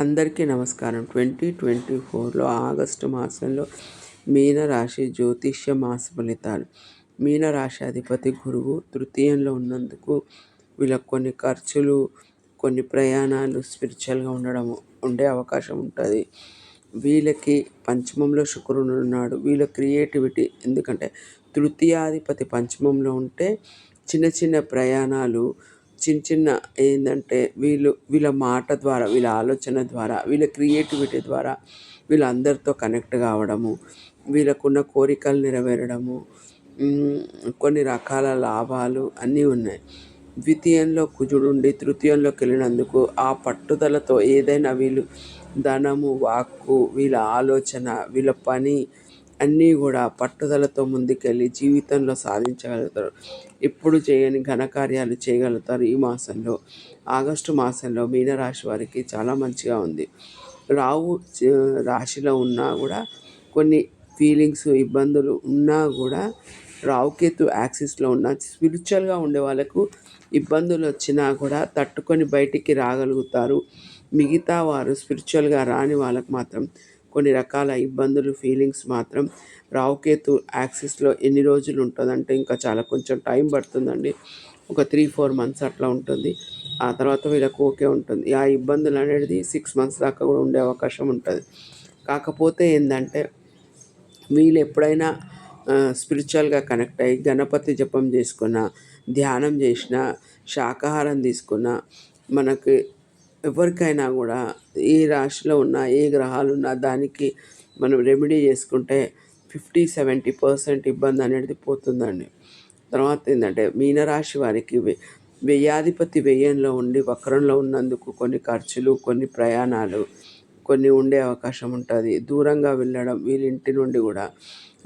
అందరికీ నమస్కారం. 2024లో ఆగస్టు మాసంలో మీనరాశి జ్యోతిష్య మాస ఫలితాలు. మీనరాశి అధిపతి గురువు తృతీయంలో ఉన్నందుకు వీళ్ళకి కొన్ని ఖర్చులు, కొన్ని ప్రయాణాలు స్పిరిచువల్గా ఉండే అవకాశం ఉంటుంది. వీళ్ళకి పంచమంలో శుక్రుడు ఉన్నాడు. వీళ్ళ క్రియేటివిటీ, ఎందుకంటే తృతీయాధిపతి పంచమంలో ఉంటే చిన్న చిన్న ప్రయాణాలు, చిన్న ఏంటంటే వీళ్ళ మాట ద్వారా, వీళ్ళ ఆలోచన ద్వారా, వీళ్ళ క్రియేటివిటీ ద్వారా వీళ్ళందరితో కనెక్ట్ కావడము, వీళ్ళకున్న కోరికలు నెరవేరడము, కొన్ని రకాల లాభాలు అన్నీ ఉన్నాయి. ద్వితీయంలో కుజుడుండి తృతీయంలోకి వెళ్ళినందుకు ఆ పట్టుదలతో ఏదైనా వీళ్ళు ధనము, వాక్కు, వీళ్ళ ఆలోచన, వీళ్ళ పని అన్నీ కూడా పట్టుదలతో ముందుకెళ్ళి జీవితంలో సాధించగలుగుతారు. ఎప్పుడు చేయని ఘనకార్యాలు చేయగలుగుతారు. ఈ మాసంలో, ఆగస్టు మాసంలో మీనరాశి వారికి చాలా మంచిగా ఉంది. రాహు రాశిలో ఉన్నా కూడా కొన్ని ఫీలింగ్స్, ఇబ్బందులు ఉన్నా కూడా, రావుకేతు యాక్సిస్లో ఉన్న స్పిరిచువల్గా ఉండే వాళ్ళకు ఇబ్బందులు వచ్చినా కూడా తట్టుకొని బయటికి రాగలుగుతారు. మిగతా వారు స్పిరిచువల్గా రాని వాళ్ళకు మాత్రం కొన్ని రకాల ఇబ్బందులు, ఫీలింగ్స్ మాత్రం రావుకేతు యాక్సిస్లో ఎన్ని రోజులు ఉంటుందంటే ఇంకా కొంచెం టైం పడుతుందండి. ఒక 3-4 మంత్స్ అట్లా ఉంటుంది. ఆ తర్వాత వీళ్ళకు ఓకే ఉంటుంది. ఆ ఇబ్బందులు అనేది 6 మంత్స్ దాకా కూడా ఉండే అవకాశం ఉంటుంది. కాకపోతే ఏంటంటే వీళ్ళు ఎప్పుడైనా స్పిరిచువల్గా కనెక్ట్ అయ్యి గణపతి జపం చేసుకున్న, ధ్యానం చేసిన, శాకాహారం తీసుకున్న, మనకి ఎవరికైనా కూడా ఏ రాశిలో ఉన్నా, ఏ గ్రహాలు ఉన్నా దానికి మనం రెమెడీ చేసుకుంటే 50-70% ఇబ్బంది అనేది పోతుందండి. తర్వాత ఏంటంటే మీనరాశి వారికి వ్యయాధిపతి వ్యయంలో ఉండి వక్రంలో ఉన్నందుకు కొన్ని ఖర్చులు, కొన్ని ప్రయాణాలు, కొన్ని ఉండే అవకాశం ఉంటుంది. దూరంగా వెళ్ళడం, వీళ్ళ ఇంటి నుండి కూడా,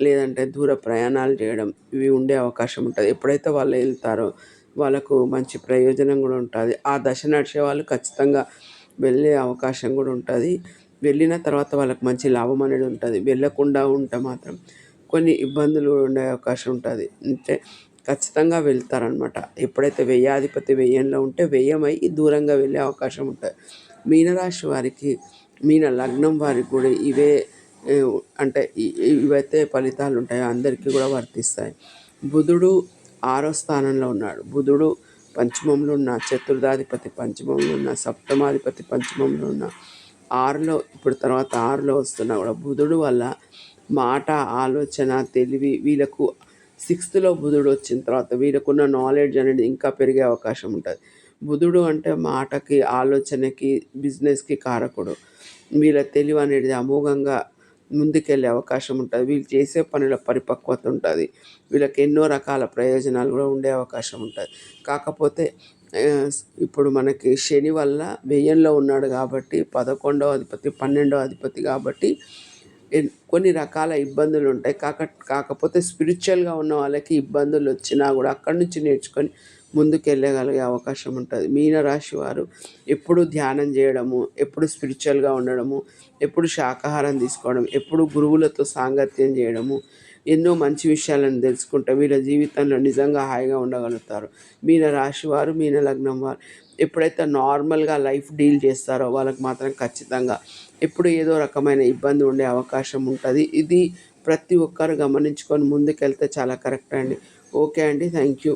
లేదంటే దూర ప్రయాణాలు చేయడం, ఇవి ఉండే అవకాశం ఉంటుంది. ఎప్పుడైతే వాళ్ళు వెళ్తారో వాళ్ళకు మంచి ప్రయోజనం కూడా ఉంటుంది. ఆ దశ నడిచే వాళ్ళు ఖచ్చితంగా వెళ్ళే అవకాశం కూడా ఉంటుంది. వెళ్ళిన తర్వాత వాళ్ళకి మంచి లాభం అనేది ఉంటుంది. వెళ్ళకుండా ఉంటే మాత్రం కొన్ని ఇబ్బందులు ఉండే అవకాశం ఉంటుంది. అంటే ఖచ్చితంగా వెళ్తారనమాట. ఎప్పుడైతే వ్యయాధిపతి వ్యయంలో ఉంటే వ్యయమై దూరంగా వెళ్ళే అవకాశం ఉంటుంది. మీనరాశి వారికి, మీన లగ్నం వారికి కూడా ఇవే అంటే ఇవైతే ఫలితాలు ఉంటాయో అందరికీ కూడా వర్తిస్తాయి. బుధుడు 6వ స్థానంలో ఉన్నాడు. బుధుడు పంచమంలో ఉన్న, చతుర్థాధిపతి పంచమంలో ఉన్న, సప్తమాధిపతి పంచమంలో ఉన్న, 6లో ఇప్పుడు తర్వాత 6లో వస్తున్నా కూడా బుధుడు వల్ల మాట, ఆలోచన, తెలివి, వీళ్ళకు 6థ్లో బుధుడు వచ్చిన తర్వాత వీళ్ళకున్న నాలెడ్జ్ అనేది ఇంకా పెరిగే అవకాశం ఉంటుంది. బుధుడు అంటే మాటకి, ఆలోచనకి, బిజినెస్కి కారకుడు. వీళ్ళ తెలివి అనేది అమోఘంగా ముందుకెళ్ళే అవకాశం ఉంటుంది. వీళ్ళు చేసే పనుల పరిపక్వత ఉంటుంది. వీళ్ళకి ఎన్నో రకాల ప్రయోజనాలు కూడా ఉండే అవకాశం ఉంటుంది. కాకపోతే ఇప్పుడు మనకి శని వల్ల వ్యయంలో ఉన్నాడు కాబట్టి, 11వ అధిపతి 12వ అధిపతి కాబట్టి కొన్ని రకాల ఇబ్బందులు ఉంటాయి. కాకపోతే స్పిరిచువల్గా ఉన్న వాళ్ళకి ఇబ్బందులు వచ్చినా కూడా అక్కడి నుంచి నేర్చుకొని ముందుకెళ్ళగలిగే అవకాశం ఉంటుంది. మీనరాశి వారు ఎప్పుడు ధ్యానం చేయడము, ఎప్పుడు స్పిరిచువల్గా ఉండడము, ఎప్పుడు శాకాహారం తీసుకోవడం, ఎప్పుడు గురువులతో సాంగత్యం చేయడము, ఎన్నో మంచి విషయాలను తెలుసుకుంటే వీళ్ళ జీవితంలో నిజంగా హాయిగా ఉండగలుగుతారు. మీనరాశి వారు, మీన లగ్నం వారు ఎప్పుడైతే నార్మల్గా లైఫ్ డీల్ చేస్తారో వాళ్ళకి మాత్రం ఖచ్చితంగా ఎప్పుడు ఏదో రకమైన ఇబ్బంది ఉండే అవకాశం ఉంటుంది. ఇది ప్రతి ఒక్కరు గమనించుకొని ముందుకెళ్తే చాలా కరెక్ట్ అండి. ఓకే అండి, థ్యాంక్ యూ.